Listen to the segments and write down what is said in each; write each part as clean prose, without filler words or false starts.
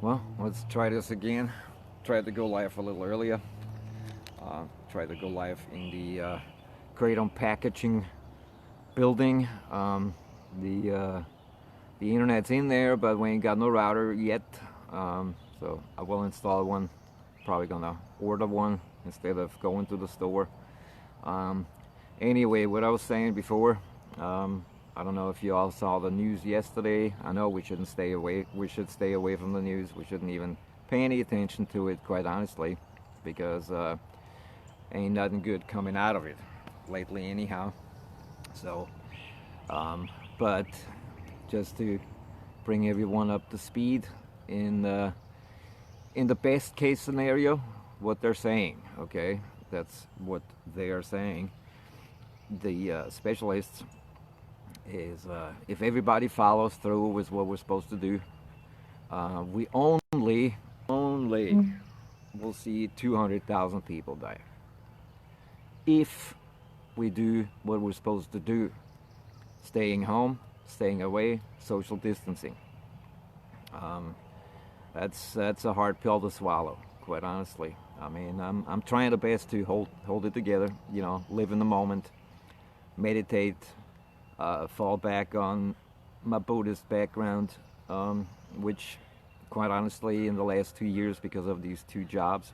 Well, let's try this again. Tried to go live a little earlier. Tried to go live in the Kratom Packaging building. The internet's in there, but we ain't got no router yet. So I will install one. Probably gonna order one instead of going to the store. Um, anyway, what I was saying before. I don't know if you all saw the news yesterday. I know we shouldn't stay away. We should stay away from the news. We shouldn't even pay any attention to it, quite honestly, because ain't nothing good coming out of it lately, anyhow. So, but just to bring everyone up to speed in the best case scenario, what they're saying. Okay, that's what they are saying. The specialists is if everybody follows through with what we're supposed to do, we only will see 200,000 people die. If we do what we're supposed to do, staying home, staying away, social distancing. That's a hard pill to swallow, quite honestly. I mean, I'm trying the best to hold it together. You know, live in the moment, meditate, fall back on my Buddhist background, which, quite honestly, in the last 2 years, because of these two jobs,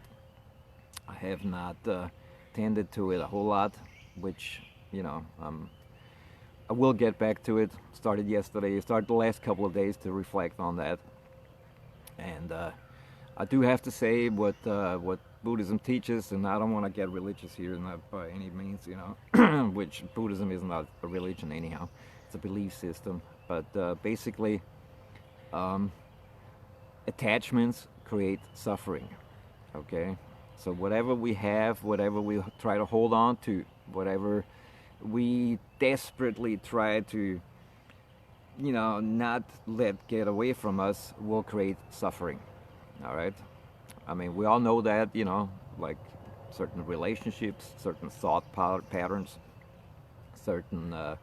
I have not tended to it a whole lot, which, you know, I will get back to it. Started yesterday, started the last couple of days to reflect on that. And I do have to say what Buddhism teaches, and I don't want to get religious here, not by any means, you know, which Buddhism is not a religion anyhow. It's a belief system. But basically, attachments create suffering, okay? So whatever we have, whatever we try to hold on to, whatever we desperately try to, you know, not let get away from us will create suffering, all right? I mean, we all know that, you know, like certain relationships, certain thought patterns, certain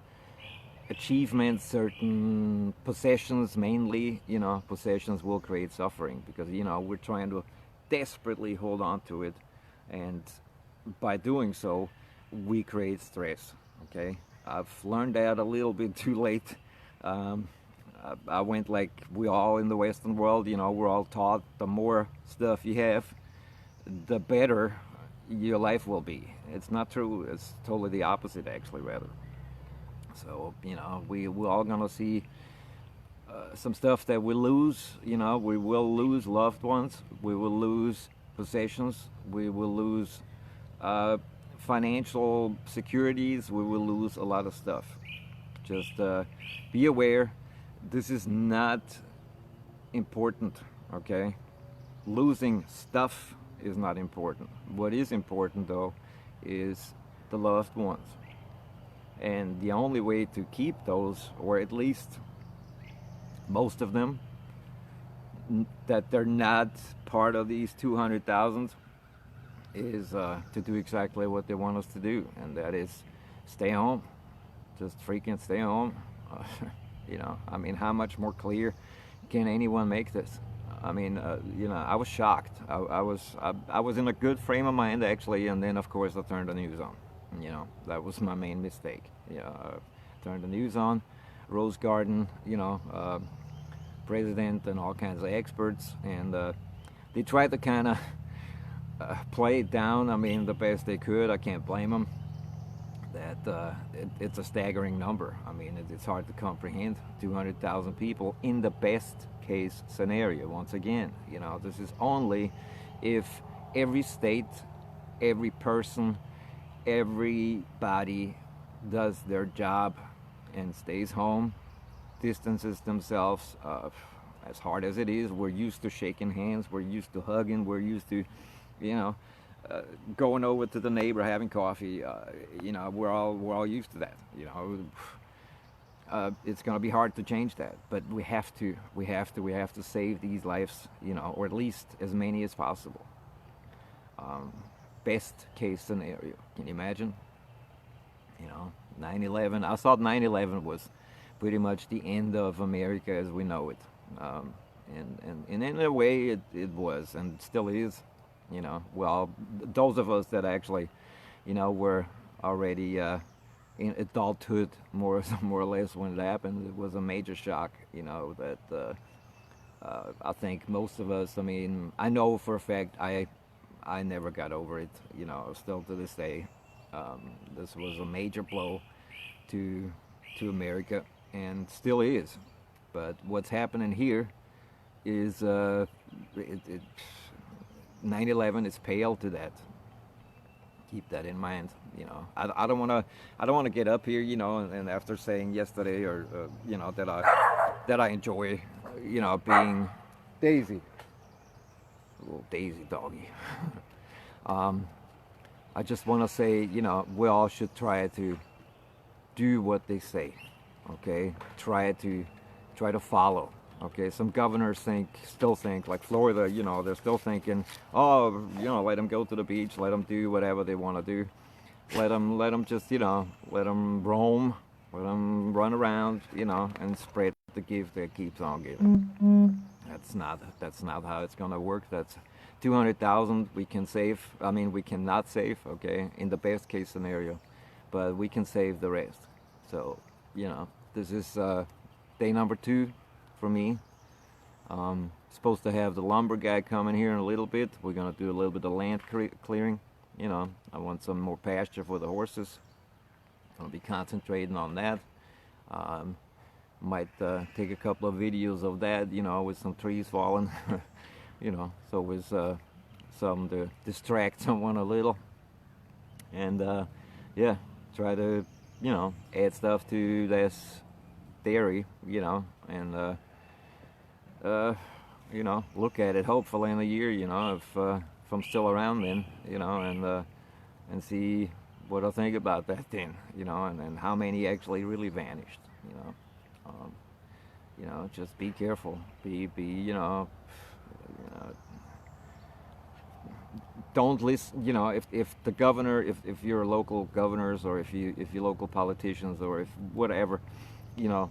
achievements, certain possessions mainly, you know, possessions will create suffering because, you know, we're trying to desperately hold on to it. And by doing so, we create stress, okay? I've learned that a little bit too late. I went like we all in the Western world, you know, we're all taught the more stuff you have, the better your life will be. It's not true. It's totally the opposite, actually, rather. So, you know, we're all going to see some stuff that we lose. You know, we will lose loved ones. We will lose possessions. We will lose financial securities. We will lose a lot of stuff. Just be aware. This is not important, okay? Losing stuff is not important. What is important, though, is the loved ones. And the only way to keep those, or at least most of them, that they're not part of these 200,000, is to do exactly what they want us to do, and that is stay home. Just freaking stay home. You know, I mean, how much more clear can anyone make this? I mean, you know, I was shocked. I was in a good frame of mind actually, and then of course I turned the news on. You know, that was my main mistake. You know, turned the news on, Rose Garden, you know, president and all kinds of experts, and they tried to kind of play it down. I mean, the best they could. I can't blame them. That it's a staggering number. I mean, it's hard to comprehend. 200,000 people in the best case scenario. Once again, you know, this is only if every state, every person, everybody does their job and stays home, distances themselves. As hard as it is, we're used to shaking hands, we're used to hugging, we're used to, you know, going over to the neighbor, having coffee. You know, we're all used to that. You know, it's going to be hard to change that, but we have to save these lives. You know, or at least as many as possible. Best case scenario. Can you imagine? You know, 9/11. I thought 9/11 was pretty much the end of America as we know it. And in a way it was and still is, you know. Well, those of us that actually, you know, were already in adulthood, more or less, when it happened, it was a major shock, you know, that I think most of us, I mean, I know for a fact I never got over it, you know, still to this day. This was a major blow to America, and still is. But what's happening here is 9/11 is pale to that. Keep that in mind. You know, I don't want to get up here, you know, and after saying yesterday or you know, that I enjoy, you know, being Daisy, little Daisy doggy. I just want to say, you know, we all should try to do what they say. Okay, try to follow. Okay, some governors still think, like Florida, you know, they're still thinking, oh, you know, let them go to the beach, let them do whatever they want to do, let them just, you know, let them roam, let them run around, you know, and spread the gift that keeps on giving. That's not how it's gonna work. That's 200,000 we can save. I mean, we cannot save, okay, in the best case scenario, but we can save the rest. So, you know, this is day number 2 for me. Supposed to have the lumber guy coming here in a little bit. We're gonna do a little bit of land clearing. You know, I want some more pasture for the horses. I'll be concentrating on that. Might take a couple of videos of that, you know, with some trees falling. You know, so with some to distract someone a little. And yeah, try to, you know, add stuff to this theory, you know, and you know, look at it hopefully in a year, you know, if I'm still around then, you know, and see what I think about that then, you know, and how many actually really vanished, you know. You know, just be careful. Be you know, don't listen. You know, if the governor, if your local governors, or if you local politicians, or if whatever, you know,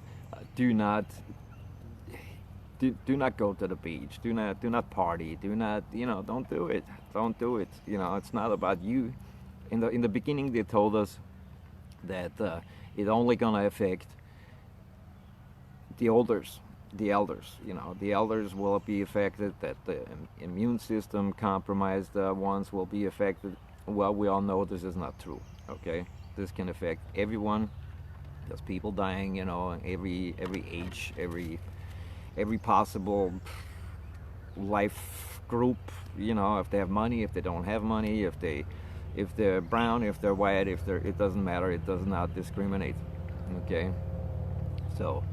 do not go to the beach. Do not party. Do not, you know, don't do it. Don't do it. You know, it's not about you. In the beginning, they told us that it only gonna affect the elders. You know, the elders will be affected. That the immune system compromised ones will be affected. Well, we all know this is not true. Okay, this can affect everyone. There's people dying, you know, every age, every possible life group. You know, if they have money, if they don't have money, if they're brown, if they're white, it doesn't matter. It does not discriminate. Okay, so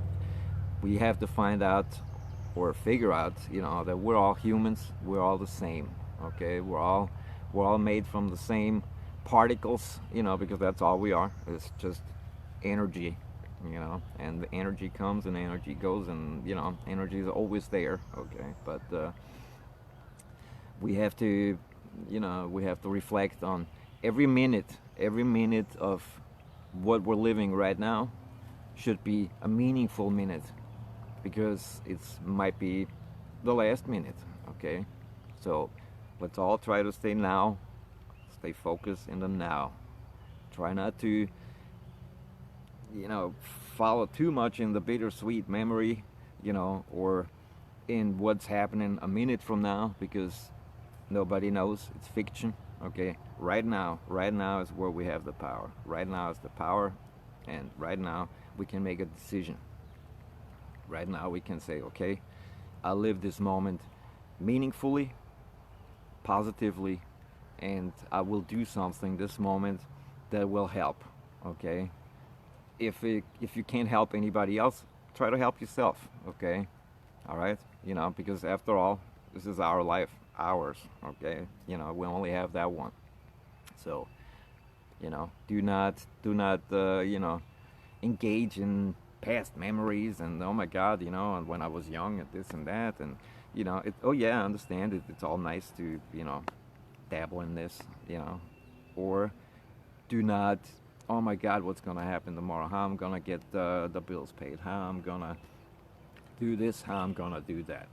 we have to find out or figure out, you know, that we're all humans. We're all the same. Okay, we're all made from the same particles. You know, because that's all we are. It's just energy. You know, and the energy comes and energy goes, and you know, energy is always there. Okay, but we have to, you know, we have to reflect on every minute of what we're living right now should be a meaningful minute, because it might be the last minute. Okay, so let's all try to stay focused in the now. Try not to, you know, follow too much in the bittersweet memory, you know, or in what's happening a minute from now, because nobody knows. It's fiction. Okay, right now is where we have the power. Right now is the power, and right now we can make a decision. Right now we can say, okay, I live this moment meaningfully, positively, and I will do something this moment that will help. Okay, if you can't help anybody else, try to help yourself. Okay, all right, you know, because after all, this is our life, ours. Okay, you know, we only have that one. So, you know, do not you know, engage in past memories and, oh my God, you know, and when I was young and this and that, and you know, oh yeah, I understand it. It's all nice to, you know, dabble in this, you know, or do not, oh my God, what's gonna happen tomorrow? How I'm gonna get the bills paid? How I'm gonna do this? How I'm gonna do that?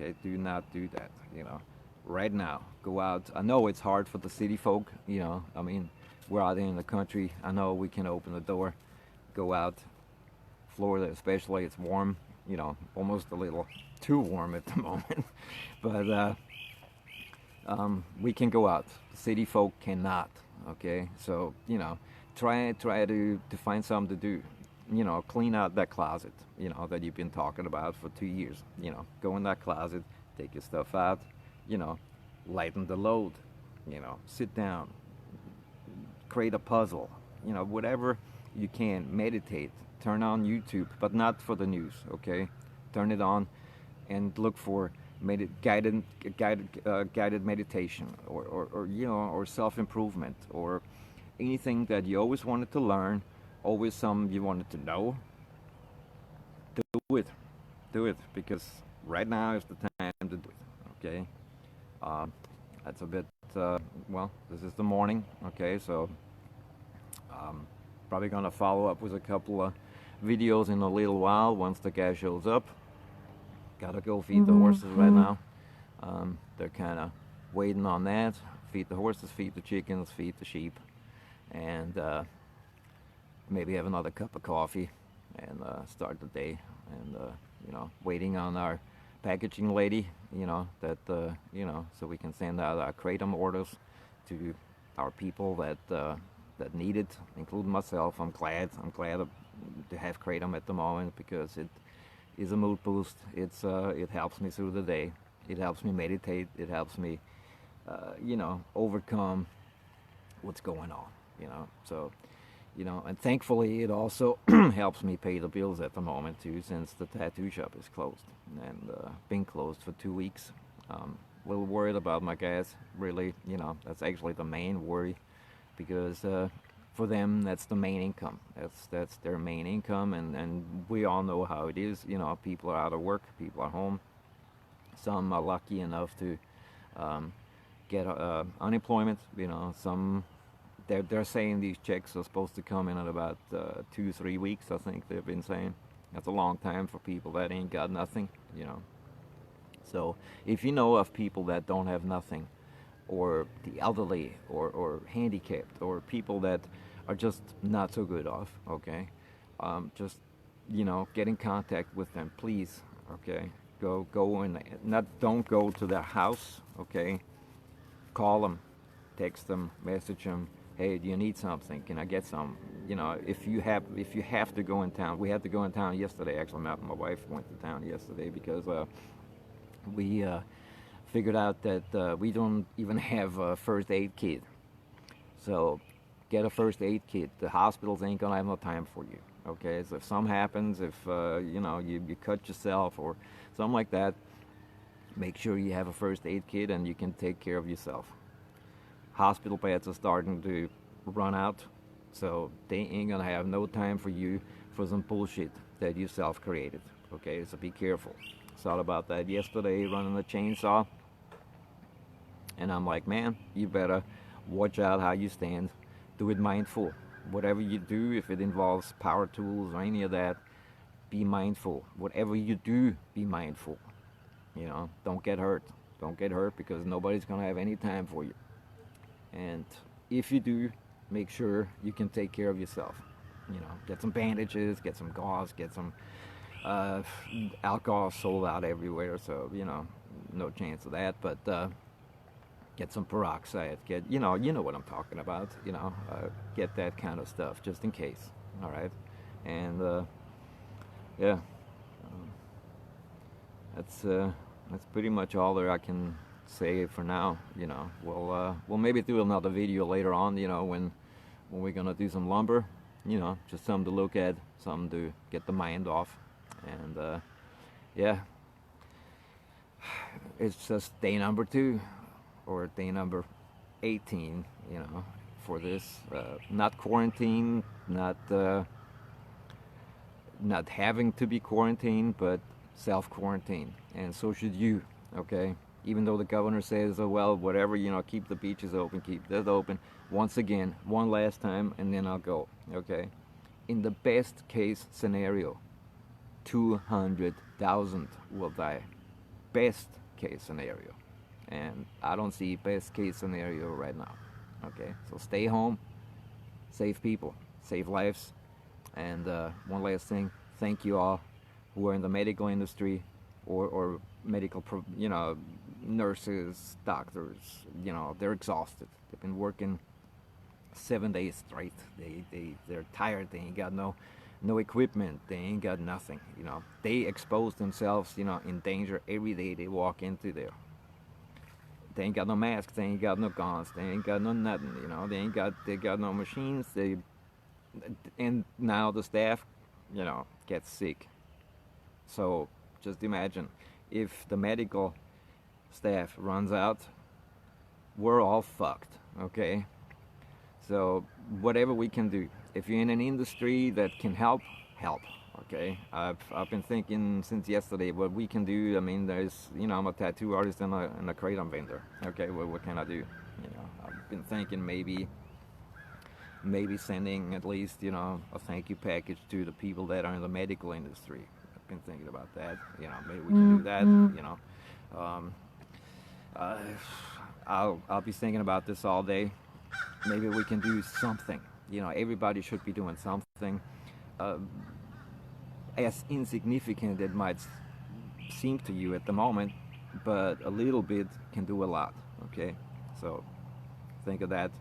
Okay, do not do that. Right now, go out. I know it's hard for the city folk. I mean, we're out in the country. I know we can open the door, go out. Florida, especially, it's warm. Almost a little too warm at the moment. But we can go out. City folk cannot. Okay, so try to find something to do. Clean out that closet. That you've been talking about for 2 years. Go in that closet, take your stuff out. Lighten the load. Sit down, create a puzzle. Whatever you can. Meditate. Turn on YouTube, but not for the news. Okay, turn it on and look for guided meditation or self-improvement or anything that you always wanted to learn, always some you wanted to know. Do it because right now is the time to do it. Okay, that's a bit well, this is the morning. Okay, so probably gonna follow up with a couple of videos in a little while once the guy shows up. Gotta go feed the horses right now. They're kind of waiting on that. Feed the horses, feed the chickens, feed the sheep, and maybe have another cup of coffee and start the day. And waiting on our packaging lady. So we can send out our kratom orders to our people that need it, including myself. I'm glad to have kratom at the moment because it is a mood boost. It helps me through the day. It helps me meditate. It helps me, overcome what's going on. So, and thankfully it also helps me pay the bills at the moment too, since the tattoo shop is closed and been closed for 2 weeks. A little worried about my guys. Really, that's actually the main worry because. For them, that's the main income. That's their main income, and we all know how it is. People are out of work, people are home. Some are lucky enough to get unemployment. Some they're saying these checks are supposed to come in at about 2-3 weeks. I think they've been saying that's a long time for people that ain't got nothing. So if you know of people that don't have nothing, or the elderly, or handicapped, or people that are just not so good off, okay? Just, get in contact with them, please, okay? Go and don't go to their house, okay? Call them, text them, message them. Hey, do you need something? Can I get some? If you have to go in town, we had to go in town yesterday. Actually, my wife went to town yesterday because we figured out that we don't even have a first aid kit. So get a first aid kit. The hospitals ain't gonna have no time for you. Okay, so if something happens, if you cut yourself or something like that, make sure you have a first aid kit and you can take care of yourself. Hospital beds are starting to run out, so they ain't gonna have no time for you for some bullshit that you self-created. Okay, so be careful. Thought about that yesterday, running a chainsaw. And I'm like, man, you better watch out how you stand. Do it mindful. Whatever you do, if it involves power tools or any of that, be mindful. Whatever you do, be mindful. Don't get hurt. Don't get hurt because nobody's going to have any time for you. And if you do, make sure you can take care of yourself. Get some bandages, get some gauze, get some alcohol sold out everywhere. So, no chance of that. But get some peroxide, get you know what I'm talking about, get that kind of stuff just in case. All right, and yeah, that's pretty much all there I can say for now. We'll maybe do another video later on, when we're gonna do some lumber, just something to look at, something to get the mind off. And yeah, it's just day number 2 or day number 18, for this. Not quarantine, not having to be quarantined, but self-quarantine. And so should you, okay? Even though the governor says, oh, well, whatever, keep the beaches open, keep that open. Once again, one last time, and then I'll go, okay? In the best case scenario, 200,000 will die. best case scenario, and I don't see best case scenario right now. Okay, so stay home, save people, save lives, and one last thing, thank you all who are in the medical industry or medical, nurses, doctors. They're exhausted. They've been working 7 days straight. They're tired. They ain't got no equipment. They ain't got nothing. They expose themselves, in danger every day they walk into there. They ain't got no masks. They ain't got no guns. They ain't got no nothing. They got no machines. And now the staff, gets sick. So just imagine if the medical staff runs out, we're all fucked. Okay. So whatever we can do, if you're in an industry that can help, help. Okay, I've been thinking since yesterday what we can do. I mean, I'm a tattoo artist and a kratom vendor. Okay, what can I do? I've been thinking maybe sending at least a thank you package to the people that are in the medical industry. I've been thinking about that. Maybe we can do that. Um, uh, I'll be thinking about this all day. Maybe we can do something. Everybody should be doing something. As insignificant it might seem to you at the moment, but a little bit can do a lot. Okay, so think of that.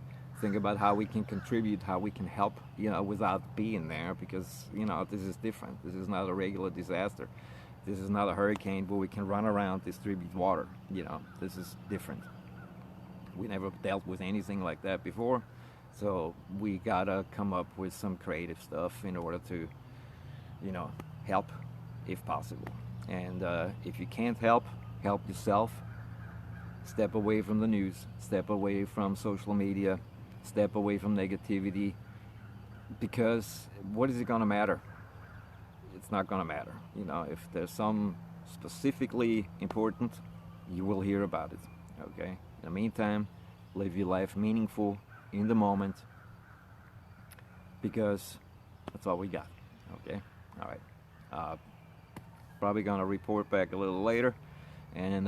Think about how we can contribute, how we can help, without being there, because this is different. This is not a regular disaster. This is not a hurricane where we can run around, distribute water. This is different. We never dealt with anything like that before, so we gotta come up with some creative stuff in order to help if possible. And if you can't help yourself. Step away from the news, step away from social media, step away from negativity, because what is it gonna matter? It's not gonna matter. If there's some specifically important, you will hear about it. Okay, in the meantime, live your life meaningful in the moment, because that's all we got. Okay, all right. Probably gonna report back a little later, and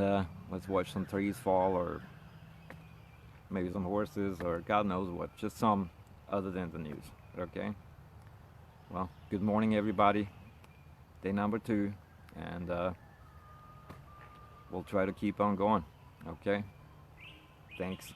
let's watch some trees fall, or maybe some horses, or God knows what, just some other than the news. Okay, well, good morning everybody. Day number 2, and we'll try to keep on going. Okay, thanks.